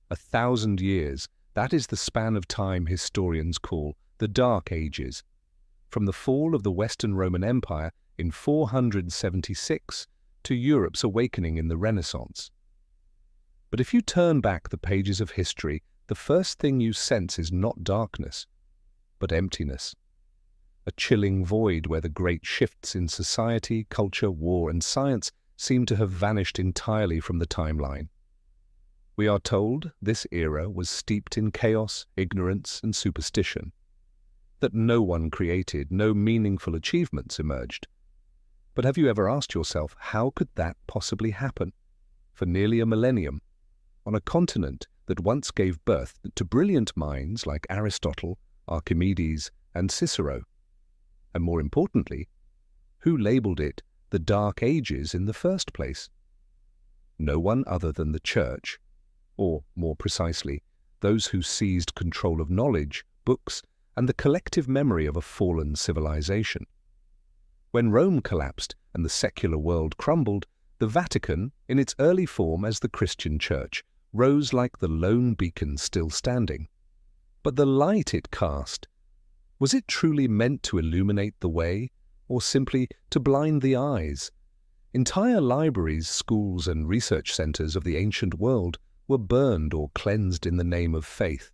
1,000 years, that is the span of time historians call the Dark Ages, from the fall of the Western Roman Empire in 476 to Europe's awakening in the Renaissance. But if you turn back the pages of history, the first thing you sense is not darkness, but emptiness. A chilling void where the great shifts in society, culture, war, and science seem to have vanished entirely from the timeline. We are told this era was steeped in chaos, ignorance, and superstition, that no one created, no meaningful achievements emerged. But have you ever asked yourself, how could that possibly happen? For nearly a millennium, on a continent that once gave birth to brilliant minds like Aristotle, Archimedes, and Cicero. And more importantly, who labeled it the Dark Ages in the first place? No one other than the Church, or more precisely, those who seized control of knowledge, books, and the collective memory of a fallen civilization. When Rome collapsed and the secular world crumbled, the Vatican, in its early form as the Christian Church, rose like the lone beacon still standing. But the light it cast, was it truly meant to illuminate the way, or simply to blind the eyes? Entire libraries, schools, and research centers of the ancient world were burned or cleansed in the name of faith.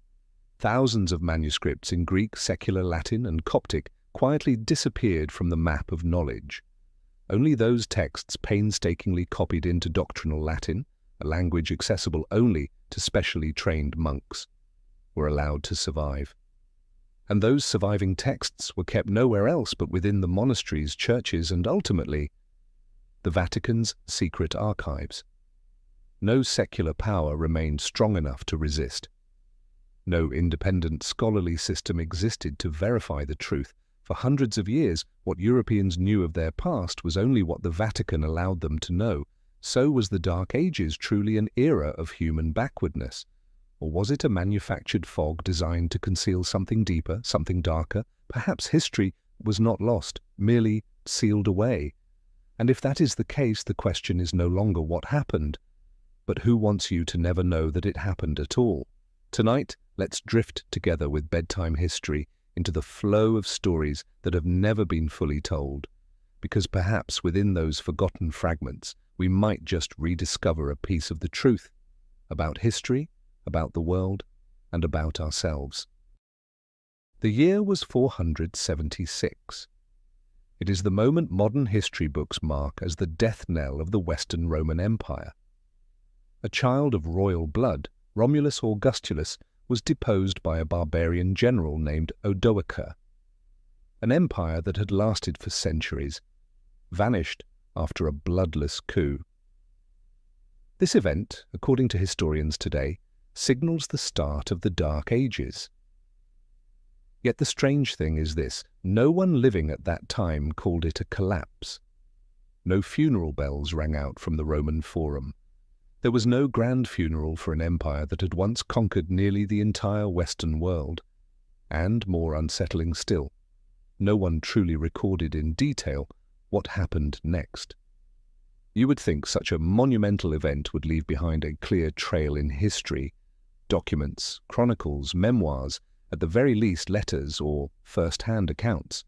Thousands of manuscripts in Greek, secular Latin, and Coptic quietly disappeared from the map of knowledge. Only those texts painstakingly copied into doctrinal Latin, a language accessible only to specially trained monks, were allowed to survive. And those surviving texts were kept nowhere else but within the monasteries, churches, and ultimately, the Vatican's secret archives. No secular power remained strong enough to resist. No independent scholarly system existed to verify the truth. For hundreds of years, what Europeans knew of their past was only what the Vatican allowed them to know. So was the Dark Ages truly an era of human backwardness? Or was it a manufactured fog designed to conceal something deeper, something darker? Perhaps history was not lost, merely sealed away. And if that is the case, the question is no longer what happened, but who wants you to never know that it happened at all? Tonight, let's drift together with Bedtime History into the flow of stories that have never been fully told, because perhaps within those forgotten fragments, we might just rediscover a piece of the truth about history, about the world, and about ourselves. The year was 476. It is the moment modern history books mark as the death knell of the Western Roman Empire. A child of royal blood, Romulus Augustulus was deposed by a barbarian general named Odoacer. An empire that had lasted for centuries, vanished after a bloodless coup. This event, according to historians today, signals the start of the Dark Ages. Yet the strange thing is this: no one living at that time called it a collapse. No funeral bells rang out from the Roman Forum. There was no grand funeral for an empire that had once conquered nearly the entire Western world. And, more unsettling still, no one truly recorded in detail what happened next. You would think such a monumental event would leave behind a clear trail in history, documents, chronicles, memoirs, at the very least letters or first-hand accounts.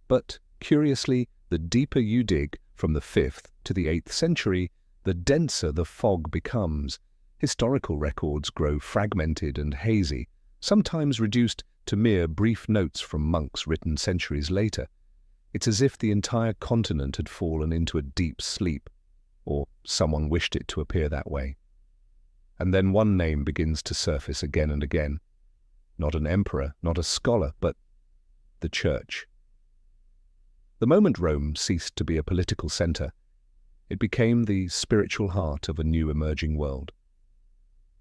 But, curiously, the deeper you dig from the 5th to the 8th century, the denser the fog becomes. Historical records grow fragmented and hazy, sometimes reduced to mere brief notes from monks written centuries later. It's as if the entire continent had fallen into a deep sleep, or someone wished it to appear that way. And then one name begins to surface again and again. Not an emperor, not a scholar, but the Church. The moment Rome ceased to be a political center, it became the spiritual heart of a new emerging world.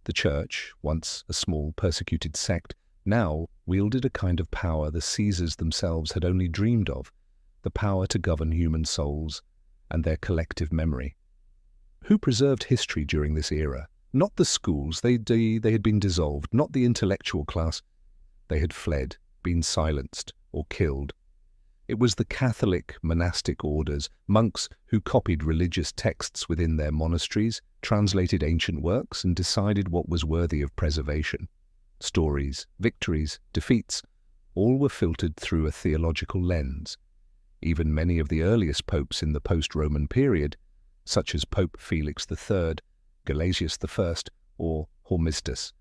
The Church, once a small persecuted sect, now wielded a kind of power the Caesars themselves had only dreamed of, the power to govern human souls and their collective memory. Who preserved history during this era? Not the schools, they had been dissolved, not the intellectual class. They had fled, been silenced, or killed. It was the Catholic monastic orders, monks who copied religious texts within their monasteries, translated ancient works, and decided what was worthy of preservation. Stories, victories, defeats, all were filtered through a theological lens. Even many of the earliest popes in the post-Roman period, such as Pope Felix III, Gelasius I, or Hormisdas,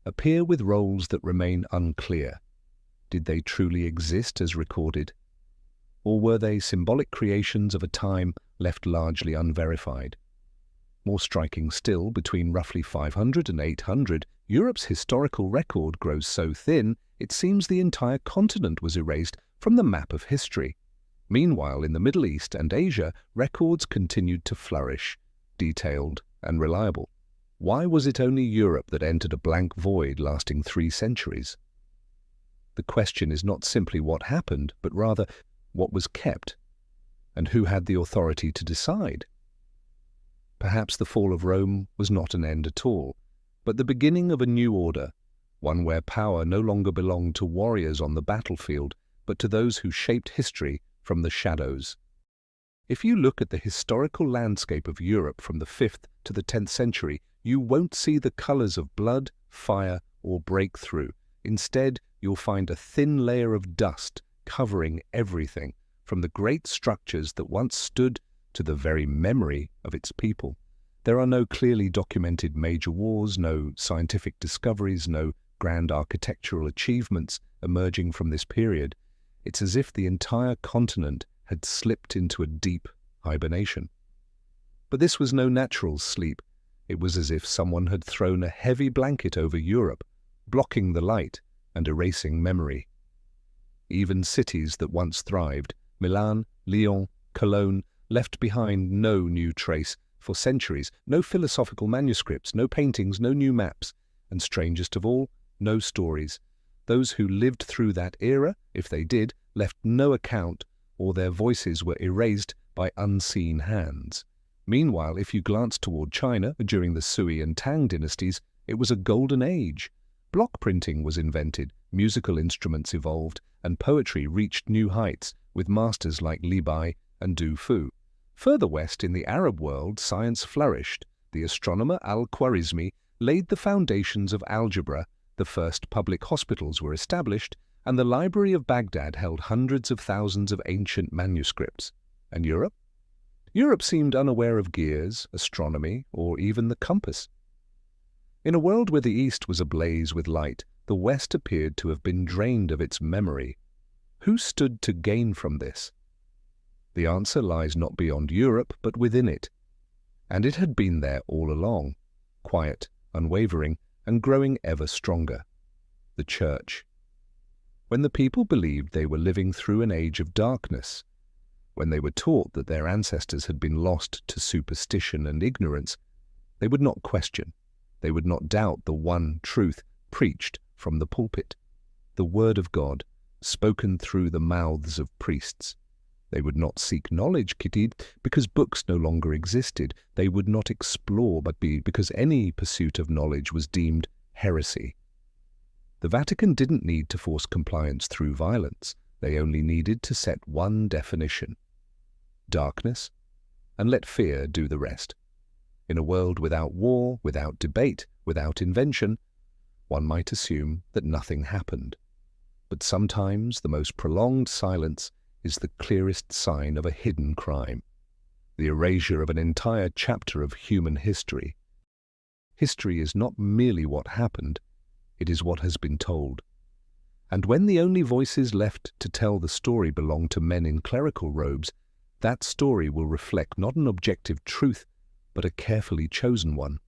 appear with roles that remain unclear. Did they truly exist as recorded? Or were they symbolic creations of a time left largely unverified? More striking still, between roughly 500 and 800, Europe's historical record grows so thin it seems the entire continent was erased from the map of history. Meanwhile, in the Middle East and Asia, records continued to flourish, detailed and reliable. Why was it only Europe that entered a blank void lasting 3 centuries? The question is not simply what happened, but rather what was kept, and who had the authority to decide. Perhaps the fall of Rome was not an end at all, but the beginning of a new order, one where power no longer belonged to warriors on the battlefield, but to those who shaped history from the shadows. If you look at the historical landscape of Europe from the 5th to the 10th century, you won't see the colors of blood, fire, or breakthrough. Instead, you'll find a thin layer of dust covering everything, from the great structures that once stood to the very memory of its people. There are no clearly documented major wars, no scientific discoveries, no grand architectural achievements emerging from this period. It's as if the entire continent had slipped into a deep hibernation. But this was no natural sleep. It was as if someone had thrown a heavy blanket over Europe, blocking the light and erasing memory. Even cities that once thrived, Milan, Lyon, Cologne, left behind no new trace for centuries, no philosophical manuscripts, no paintings, no new maps, and strangest of all, no stories. Those who lived through that era, if they did, left no account, or their voices were erased by unseen hands. Meanwhile, if you glanced toward China during the Sui and Tang dynasties, it was a golden age. Block printing was invented, musical instruments evolved, and poetry reached new heights with masters like Li Bai and Du Fu. Further west in the Arab world, science flourished. The astronomer Al-Khwarizmi laid the foundations of algebra, the first public hospitals were established, and the Library of Baghdad held hundreds of thousands of ancient manuscripts. And Europe? Europe seemed unaware of gears, astronomy, or even the compass. In a world where the East was ablaze with light, the West appeared to have been drained of its memory. Who stood to gain from this? The answer lies not beyond Europe, but within it. And it had been there all along, quiet, unwavering, and growing ever stronger. The Church. When the people believed they were living through an age of darkness, when they were taught that their ancestors had been lost to superstition and ignorance, they would not question. They would not doubt the one truth preached from the pulpit, the Word of God, spoken through the mouths of priests. They would not seek knowledge, Kitid, because books no longer existed. They would not explore, because any pursuit of knowledge was deemed heresy. The Vatican didn't need to force compliance through violence. They only needed to set one definition: darkness, and let fear do the rest. In a world without war, without debate, without invention, one might assume that nothing happened. But sometimes the most prolonged silence is the clearest sign of a hidden crime, the erasure of an entire chapter of human history. History is not merely what happened, it is what has been told. And when the only voices left to tell the story belong to men in clerical robes, that story will reflect not an objective truth, but a carefully chosen one.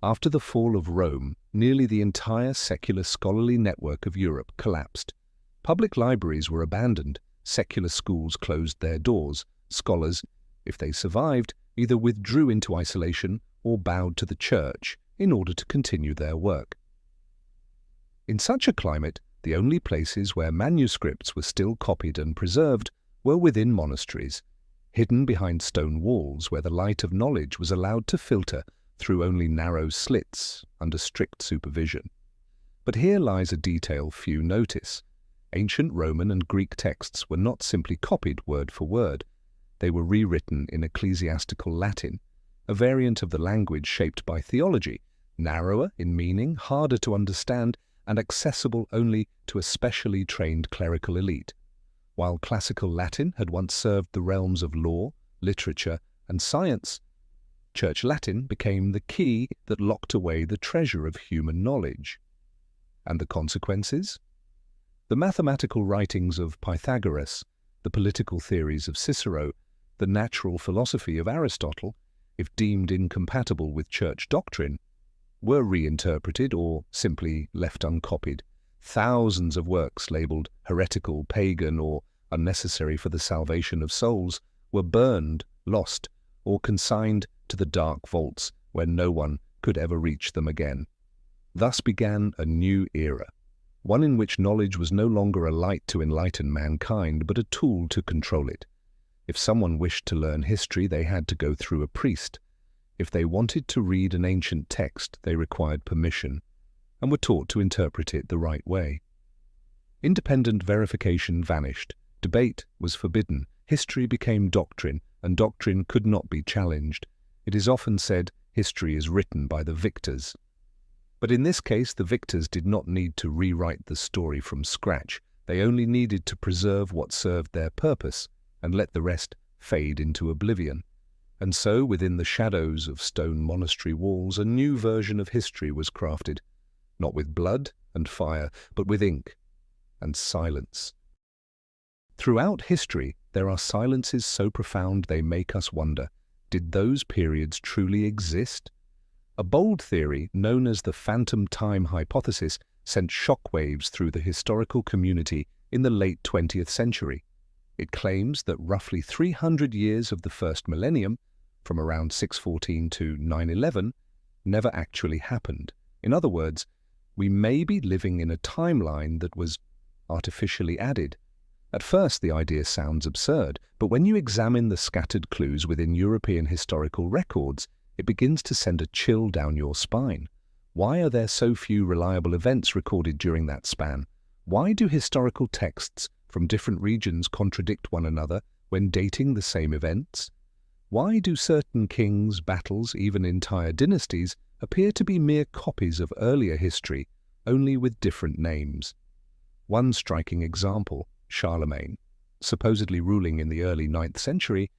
After the fall of Rome, nearly the entire secular scholarly network of Europe collapsed. Public libraries were abandoned, secular schools closed their doors. Scholars, if they survived, either withdrew into isolation or bowed to the church in order to continue their work. In such a climate, the only places where manuscripts were still copied and preserved were within monasteries, hidden behind stone walls where the light of knowledge was allowed to filter through only narrow slits under strict supervision. But here lies a detail few notice. Ancient Roman and Greek texts were not simply copied word for word. They were rewritten in ecclesiastical Latin, a variant of the language shaped by theology, narrower in meaning, harder to understand, and accessible only to a specially trained clerical elite. While classical Latin had once served the realms of law, literature, and science, Church Latin became the key that locked away the treasure of human knowledge. And the consequences? The mathematical writings of Pythagoras, the political theories of Cicero, the natural philosophy of Aristotle, if deemed incompatible with church doctrine, were reinterpreted or simply left uncopied. Thousands of works labeled heretical, pagan, or unnecessary for the salvation of souls were burned, lost, or consigned to the dark vaults where no one could ever reach them again. Thus began a new era, one in which knowledge was no longer a light to enlighten mankind, but a tool to control it. If someone wished to learn history, they had to go through a priest. If they wanted to read an ancient text, they required permission and were taught to interpret it the right way. Independent verification vanished. Debate was forbidden. History became doctrine, and doctrine could not be challenged. It is often said history is written by the victors. But in this case, the victors did not need to rewrite the story from scratch. They only needed to preserve what served their purpose and let the rest fade into oblivion. And so, within the shadows of stone monastery walls, a new version of history was crafted, not with blood and fire, but with ink and silence. Throughout history, there are silences so profound they make us wonder, did those periods truly exist? A bold theory, known as the phantom time hypothesis, sent shockwaves through the historical community in the late 20th century. It claims that roughly 300 years of the first millennium, from around 614 to 911, never actually happened. In other words, we may be living in a timeline that was artificially added. At first, the idea sounds absurd, but when you examine the scattered clues within European historical records, it begins to send a chill down your spine. Why are there so few reliable events recorded during that span? Why do historical texts from different regions contradict one another when dating the same events? Why do certain kings, battles, even entire dynasties, appear to be mere copies of earlier history, only with different names? One striking example, Charlemagne, supposedly ruling in the early 9th century,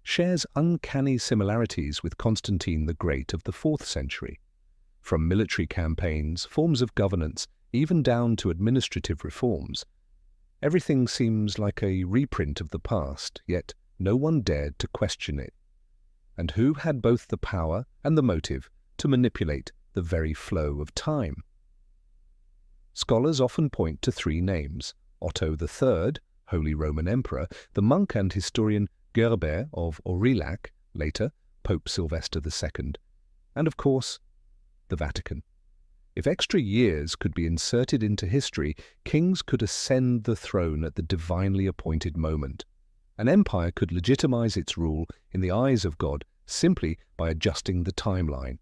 shares uncanny similarities with Constantine the Great of the 4th century. From military campaigns, forms of governance, even down to administrative reforms, everything seems like a reprint of the past, yet no one dared to question it. And who had both the power and the motive to manipulate the very flow of time? Scholars often point to three names: Otto III, Holy Roman Emperor, the monk and historian Gerbert of Aurillac, later Pope Sylvester II, and of course, the Vatican. If extra years could be inserted into history, kings could ascend the throne at the divinely appointed moment. An empire could legitimize its rule in the eyes of God simply by adjusting the timeline.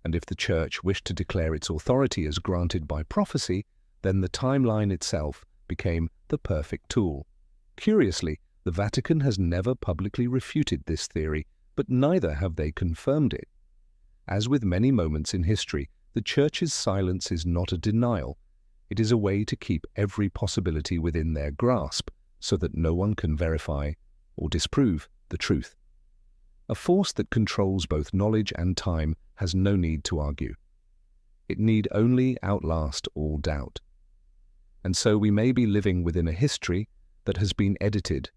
And if the Church wished to declare its authority as granted by prophecy, then the timeline itself became the perfect tool. Curiously, the Vatican has never publicly refuted this theory, but neither have they confirmed it. As with many moments in history, the Church's silence is not a denial. It is a way to keep every possibility within their grasp so that no one can verify or disprove the truth. A force that controls both knowledge and time has no need to argue. It need only outlast all doubt. And so we may be living within a history that has been edited,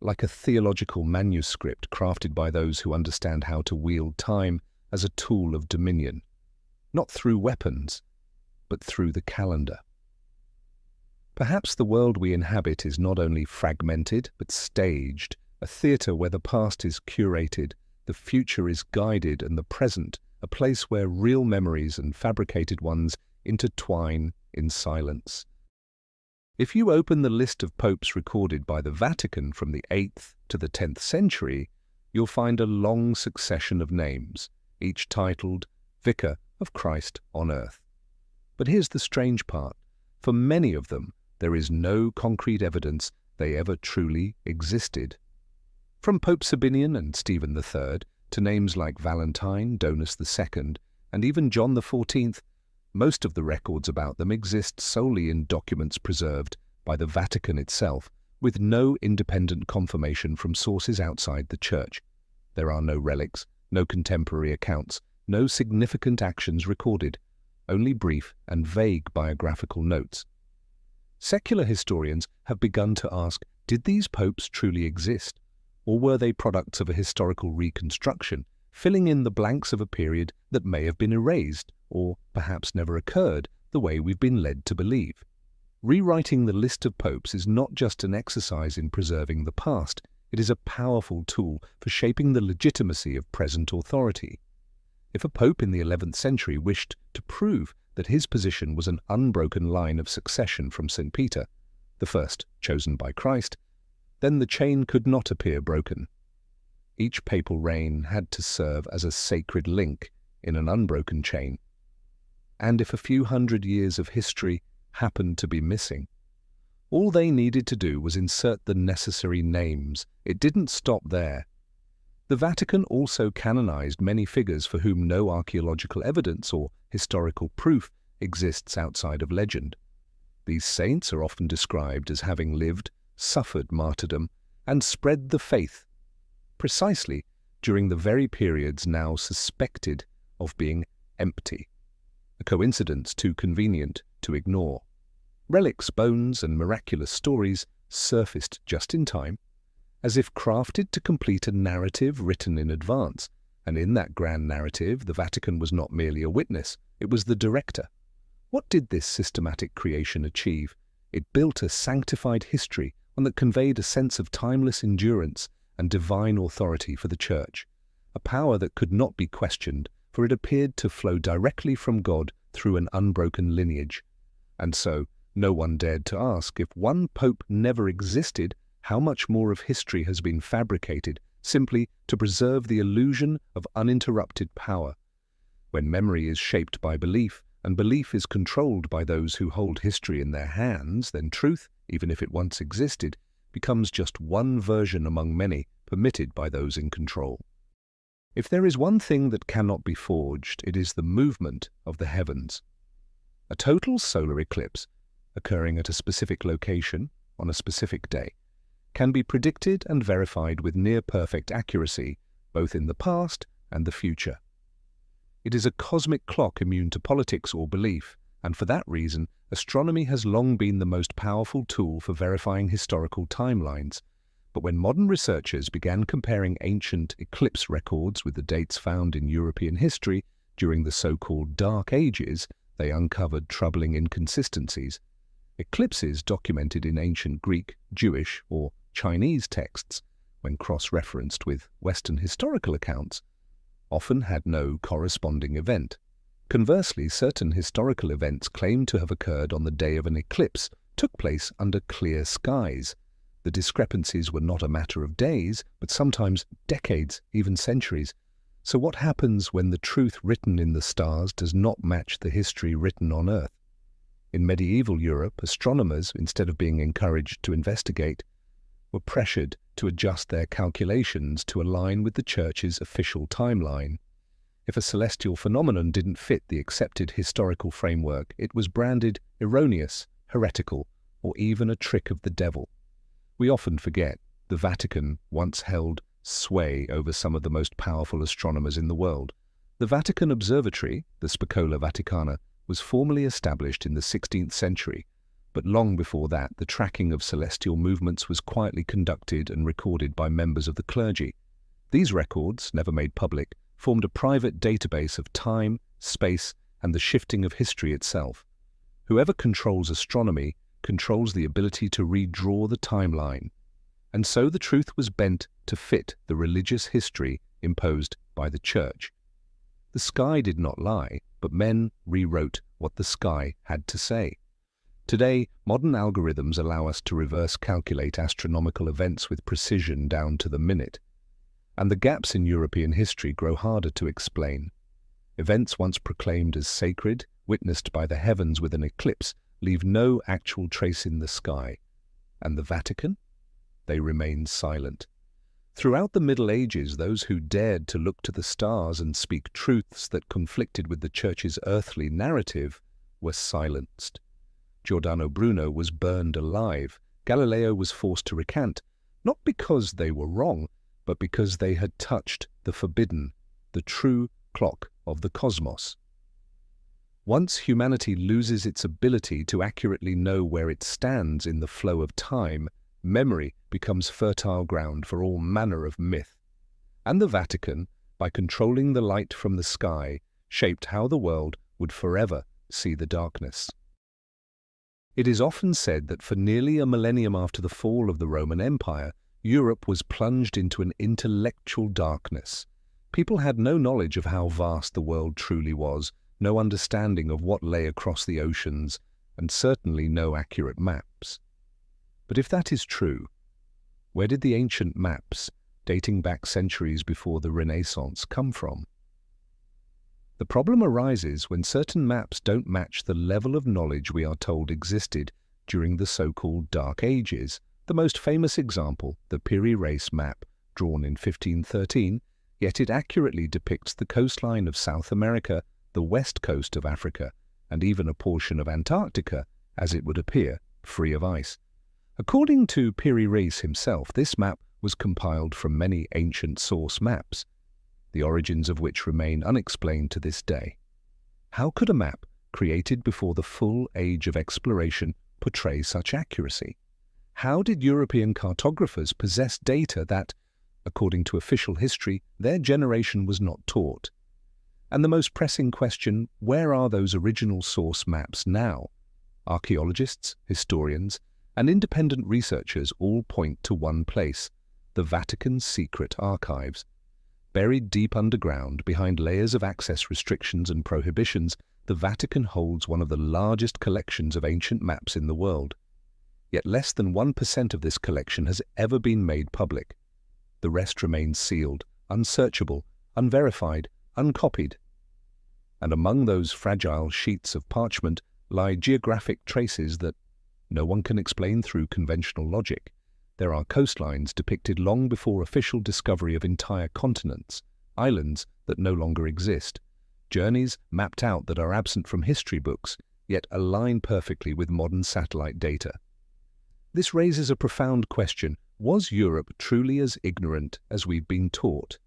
like a theological manuscript crafted by those who understand how to wield time as a tool of dominion, not through weapons, but through the calendar. Perhaps the world we inhabit is not only fragmented, but staged, a theatre where the past is curated, the future is guided, and the present, a place where real memories and fabricated ones intertwine in silence. If you open the list of popes recorded by the Vatican from the 8th to the 10th century, you'll find a long succession of names, each titled Vicar of Christ on Earth. But here's the strange part. For many of them, there is no concrete evidence they ever truly existed. From Pope Sabinian and Stephen III to names like Valentine, Donus II, and even John XIV, most of the records about them exist solely in documents preserved by the Vatican itself, with no independent confirmation from sources outside the Church. There are no relics, no contemporary accounts, no significant actions recorded, only brief and vague biographical notes. Secular historians have begun to ask, did these popes truly exist, or were they products of a historical reconstruction, filling in the blanks of a period that may have been erased, or perhaps never occurred, the way we've been led to believe? Rewriting the list of popes is not just an exercise in preserving the past, it is a powerful tool for shaping the legitimacy of present authority. If a pope in the 11th century wished to prove that his position was an unbroken line of succession from St. Peter, the first chosen by Christ, then the chain could not appear broken. Each papal reign had to serve as a sacred link in an unbroken chain. And if a few hundred years of history happened to be missing, all they needed to do was insert the necessary names. It didn't stop there. The Vatican also canonized many figures for whom no archaeological evidence or historical proof exists outside of legend. These saints are often described as having lived, suffered martyrdom, and spread the faith, precisely during the very periods now suspected of being empty, a coincidence too convenient to ignore. Relics, bones, and miraculous stories surfaced just in time, as if crafted to complete a narrative written in advance, and in that grand narrative the Vatican was not merely a witness, it was the director. What did this systematic creation achieve? It built a sanctified history, one that conveyed a sense of timeless endurance and divine authority for the Church, a power that could not be questioned, for it appeared to flow directly from God through an unbroken lineage. And so, no one dared to ask, if one pope never existed, how much more of history has been fabricated simply to preserve the illusion of uninterrupted power? When memory is shaped by belief, and belief is controlled by those who hold history in their hands, then truth, even if it once existed, becomes just one version among many permitted by those in control. If there is one thing that cannot be forged, it is the movement of the heavens. A total solar eclipse, occurring at a specific location on a specific day, can be predicted and verified with near-perfect accuracy, both in the past and the future. It is a cosmic clock immune to politics or belief, and for that reason, astronomy has long been the most powerful tool for verifying historical timelines. But when modern researchers began comparing ancient eclipse records with the dates found in European history during the so-called Dark Ages, they uncovered troubling inconsistencies. Eclipses documented in ancient Greek, Jewish, or Chinese texts, when cross-referenced with Western historical accounts, often had no corresponding event. Conversely, certain historical events claimed to have occurred on the day of an eclipse took place under clear skies. The discrepancies were not a matter of days, but sometimes decades, even centuries. So what happens when the truth written in the stars does not match the history written on Earth? In medieval Europe, astronomers, instead of being encouraged to investigate, were pressured to adjust their calculations to align with the Church's official timeline. If a celestial phenomenon didn't fit the accepted historical framework, it was branded erroneous, heretical, or even a trick of the devil. We often forget the Vatican once held sway over some of the most powerful astronomers in the world. The Vatican Observatory, the Spicola Vaticana, was formally established in the 16th century, but long before that the tracking of celestial movements was quietly conducted and recorded by members of the clergy. These records, never made public, formed a private database of time, space, and the shifting of history itself. Whoever controls astronomy controls the ability to redraw the timeline, and so the truth was bent to fit the religious history imposed by the Church. The sky did not lie, but men rewrote what the sky had to say. Today, modern algorithms allow us to reverse calculate astronomical events with precision down to the minute. And the gaps in European history grow harder to explain. Events once proclaimed as sacred, witnessed by the heavens with an eclipse, leave no actual trace in the sky. And the Vatican? They remained silent. Throughout the Middle Ages, those who dared to look to the stars and speak truths that conflicted with the Church's earthly narrative were silenced. Giordano Bruno was burned alive. Galileo was forced to recant, not because they were wrong, but because they had touched the forbidden, the true clock of the cosmos. Once humanity loses its ability to accurately know where it stands in the flow of time, memory becomes fertile ground for all manner of myth. And the Vatican, by controlling the light from the sky, shaped how the world would forever see the darkness. It is often said that for nearly a millennium after the fall of the Roman Empire, Europe was plunged into an intellectual darkness. People had no knowledge of how vast the world truly was, no understanding of what lay across the oceans, and certainly no accurate maps. But if that is true, where did the ancient maps, dating back centuries before the Renaissance, come from? The problem arises when certain maps don't match the level of knowledge we are told existed during the so-called Dark Ages. The most famous example, the Piri Reis map, drawn in 1513, yet it accurately depicts the coastline of South America, the west coast of Africa, and even a portion of Antarctica, as it would appear, free of ice. According to Piri Reis himself, this map was compiled from many ancient source maps, the origins of which remain unexplained to this day. How could a map, created before the full age of exploration, portray such accuracy? How did European cartographers possess data that, according to official history, their generation was not taught? And the most pressing question, where are those original source maps now? Archaeologists, historians, and independent researchers all point to one place, the Vatican's secret archives. Buried deep underground, behind layers of access restrictions and prohibitions, the Vatican holds one of the largest collections of ancient maps in the world. Yet less than 1% of this collection has ever been made public. The rest remains sealed, unsearchable, unverified, uncopied. And among those fragile sheets of parchment lie geographic traces that no one can explain through conventional logic. There are coastlines depicted long before official discovery of entire continents, islands that no longer exist, journeys mapped out that are absent from history books, yet align perfectly with modern satellite data. This raises a profound question. Was Europe truly as ignorant as we've been taught?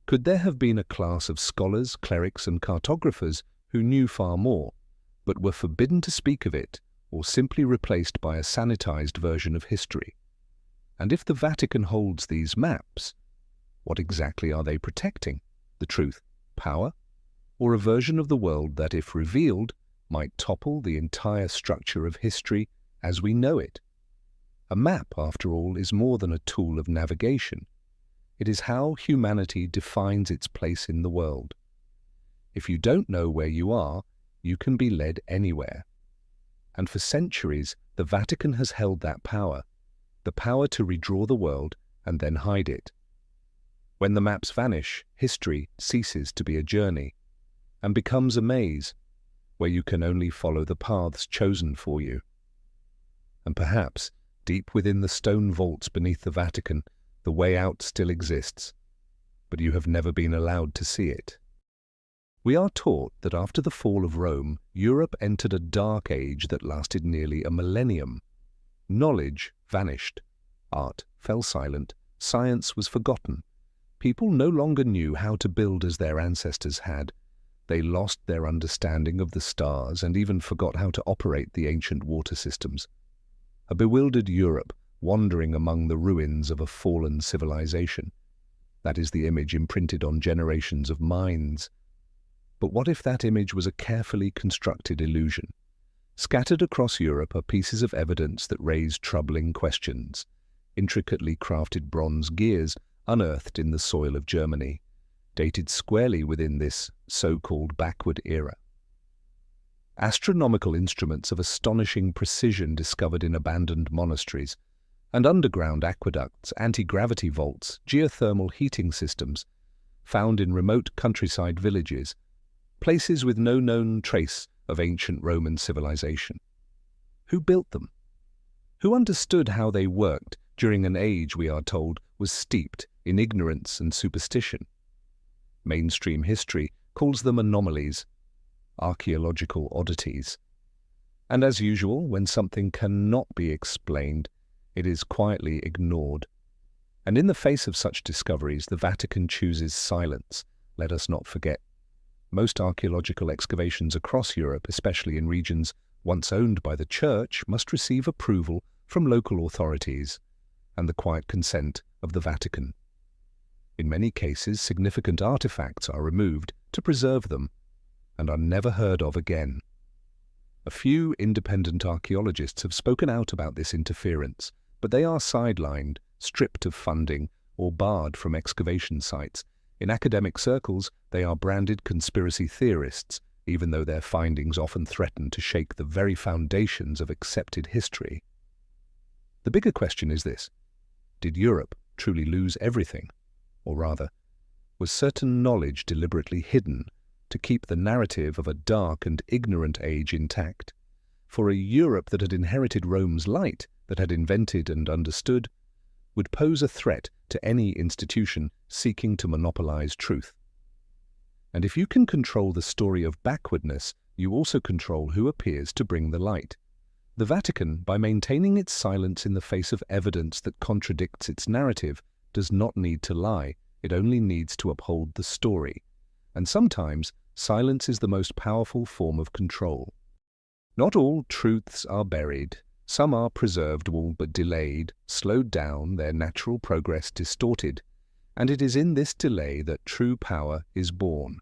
Could there have been a class of scholars, clerics, and cartographers who knew far more, but were forbidden to speak of it, or simply replaced by a sanitized version of history? And if the Vatican holds these maps, what exactly are they protecting? The truth, power, or a version of the world that, if revealed, might topple the entire structure of history as we know it? A map, after all, is more than a tool of navigation. It is how humanity defines its place in the world. If you don't know where you are, you can be led anywhere. And for centuries, the Vatican has held that power, the power to redraw the world and then hide it. When the maps vanish, history ceases to be a journey and becomes a maze where you can only follow the paths chosen for you. And perhaps, deep within the stone vaults beneath the Vatican, the way out still exists, but you have never been allowed to see it. We are taught that after the fall of Rome, Europe entered a dark age that lasted nearly a millennium. Knowledge vanished, art fell silent, science was forgotten. People no longer knew how to build as their ancestors had. They lost their understanding of the stars and even forgot how to operate the ancient water systems. A bewildered Europe wandering among the ruins of a fallen civilization. That is the image imprinted on generations of minds. But what if that image was a carefully constructed illusion? Scattered across Europe are pieces of evidence that raise troubling questions. Intricately crafted bronze gears unearthed in the soil of Germany, dated squarely within this so-called backward era. Astronomical instruments of astonishing precision discovered in abandoned monasteries, and underground aqueducts, anti-gravity vaults, geothermal heating systems, found in remote countryside villages, places with no known trace of ancient Roman civilization. Who built them? Who understood how they worked during an age we are told was steeped in ignorance and superstition? Mainstream history calls them anomalies, archaeological oddities. And as usual, when something cannot be explained, it is quietly ignored. And in the face of such discoveries, the Vatican chooses silence. Let us not forget. Most archaeological excavations across Europe, especially in regions once owned by the Church, must receive approval from local authorities and the quiet consent of the Vatican. In many cases, significant artifacts are removed to preserve them and are never heard of again. A few independent archaeologists have spoken out about this interference, but they are sidelined, stripped of funding, or barred from excavation sites. In academic circles, they are branded conspiracy theorists, even though their findings often threaten to shake the very foundations of accepted history. The bigger question is this: did Europe truly lose everything? Or rather, was certain knowledge deliberately hidden to keep the narrative of a dark and ignorant age intact? For a Europe that had inherited Rome's light, that had invented and understood, would pose a threat to any institution seeking to monopolize truth. And if you can control the story of backwardness, you also control who appears to bring the light. The Vatican, by maintaining its silence in the face of evidence that contradicts its narrative, does not need to lie. It only needs to uphold the story. And sometimes, silence is the most powerful form of control. Not all truths are buried. Some are preserved, all but delayed, slowed down, their natural progress distorted. And it is in this delay that true power is born.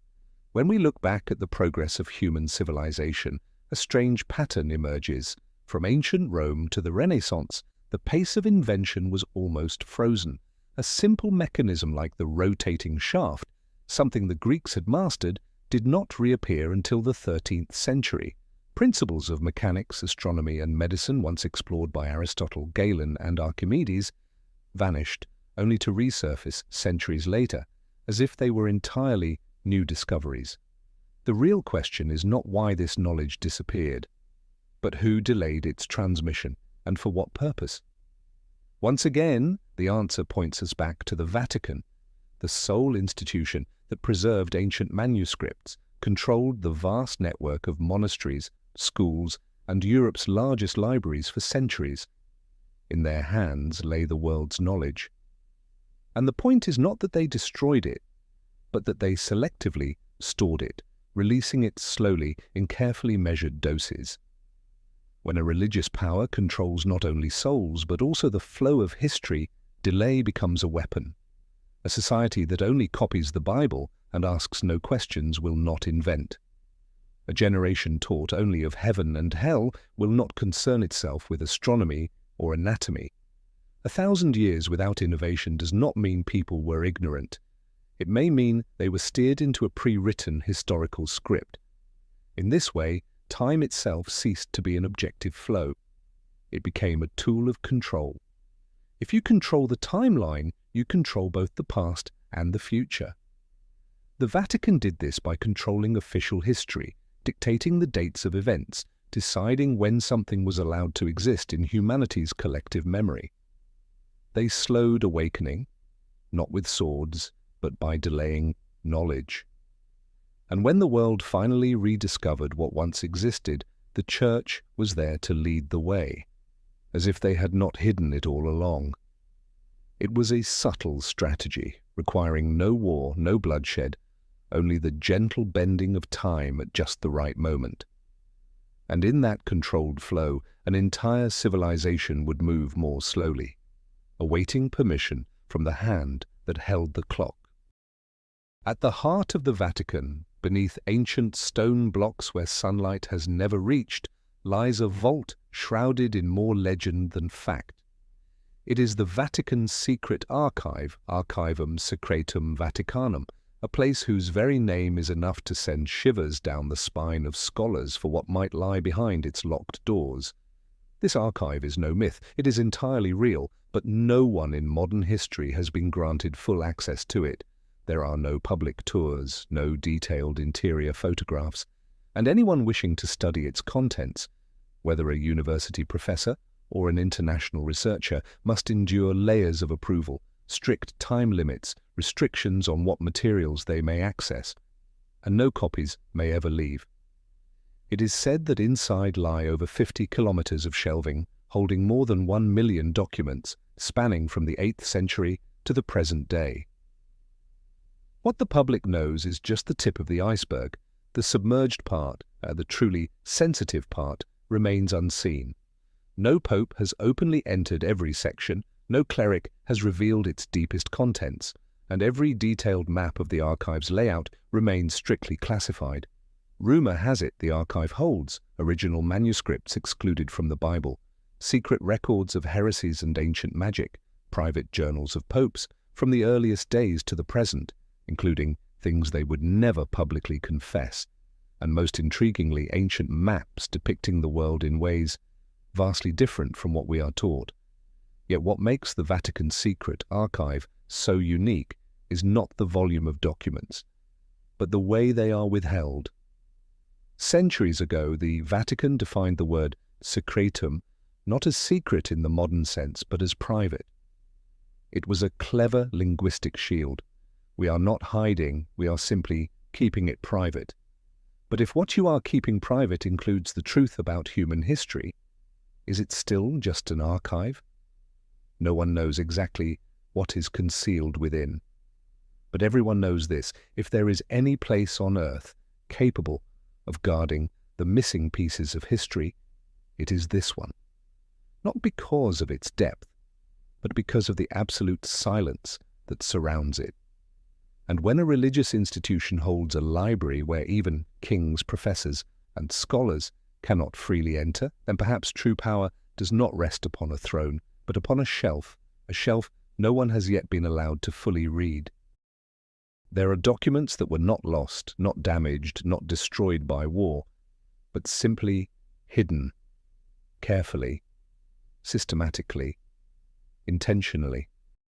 When we look back at the progress of human civilization, a strange pattern emerges. From ancient Rome to the Renaissance, the pace of invention was almost frozen. A simple mechanism like the rotating shaft, something the Greeks had mastered, did not reappear until the 13th century. Principles of mechanics, astronomy, and medicine, once explored by Aristotle, Galen, and Archimedes, vanished, only to resurface centuries later, as if they were entirely new discoveries. The real question is not why this knowledge disappeared, but who delayed its transmission, and for what purpose. Once again, the answer points us back to the Vatican, the sole institution that preserved ancient manuscripts, controlled the vast network of monasteries, schools, and Europe's largest libraries for centuries. In their hands lay the world's knowledge. And the point is not that they destroyed it, but that they selectively stored it, releasing it slowly in carefully measured doses. When a religious power controls not only souls, but also the flow of history, delay becomes a weapon. A society that only copies the Bible and asks no questions will not invent. A generation taught only of heaven and hell will not concern itself with astronomy or anatomy. 1,000 years without innovation does not mean people were ignorant. It may mean they were steered into a pre-written historical script. In this way, time itself ceased to be an objective flow. It became a tool of control. If you control the timeline, you control both the past and the future. The Vatican did this by controlling official history, dictating the dates of events, deciding when something was allowed to exist in humanity's collective memory. They slowed awakening, not with swords, but by delaying knowledge. And when the world finally rediscovered what once existed, the Church was there to lead the way, as if they had not hidden it all along. It was a subtle strategy, requiring no war, no bloodshed, only the gentle bending of time at just the right moment. And in that controlled flow, an entire civilization would move more slowly, awaiting permission from the hand that held the clock. At the heart of the Vatican, beneath ancient stone blocks where sunlight has never reached, lies a vault shrouded in more legend than fact. It is the Vatican's secret archive, Archivum Secretum Vaticanum, a place whose very name is enough to send shivers down the spine of scholars for what might lie behind its locked doors. This archive is no myth, it is entirely real, but no one in modern history has been granted full access to it. There are no public tours, no detailed interior photographs, and anyone wishing to study its contents whether a university professor or an international researcher, must endure layers of approval, strict time limits, restrictions on what materials they may access, and no copies may ever leave. It is said that inside lie over 50 kilometers of shelving, holding more than 1 million documents, spanning from the 8th century to the present day. What the public knows is just the tip of the iceberg. The submerged part, the truly sensitive part, remains unseen. No pope has openly entered every section, no cleric has revealed its deepest contents, and every detailed map of the archive's layout remains strictly classified. Rumor has it the archive holds original manuscripts excluded from the Bible, secret records of heresies and ancient magic, private journals of popes from the earliest days to the present, including things they would never publicly confess, and most intriguingly, ancient maps depicting the world in ways vastly different from what we are taught. Yet what makes the Vatican's secret archive so unique is not the volume of documents, but the way they are withheld. Centuries ago, the Vatican defined the word secretum not as secret in the modern sense, but as private. It was a clever linguistic shield. We are not hiding, we are simply keeping it private. But if what you are keeping private includes the truth about human history, is it still just an archive? No one knows exactly what is concealed within. But everyone knows this: if there is any place on earth capable of guarding the missing pieces of history, it is this one. Not because of its depth, but because of the absolute silence that surrounds it. And when a religious institution holds a library where even kings, professors, and scholars cannot freely enter, then perhaps true power does not rest upon a throne, but upon a shelf no one has yet been allowed to fully read. There are documents that were not lost, not damaged, not destroyed by war, but simply hidden, carefully, systematically, intentionally.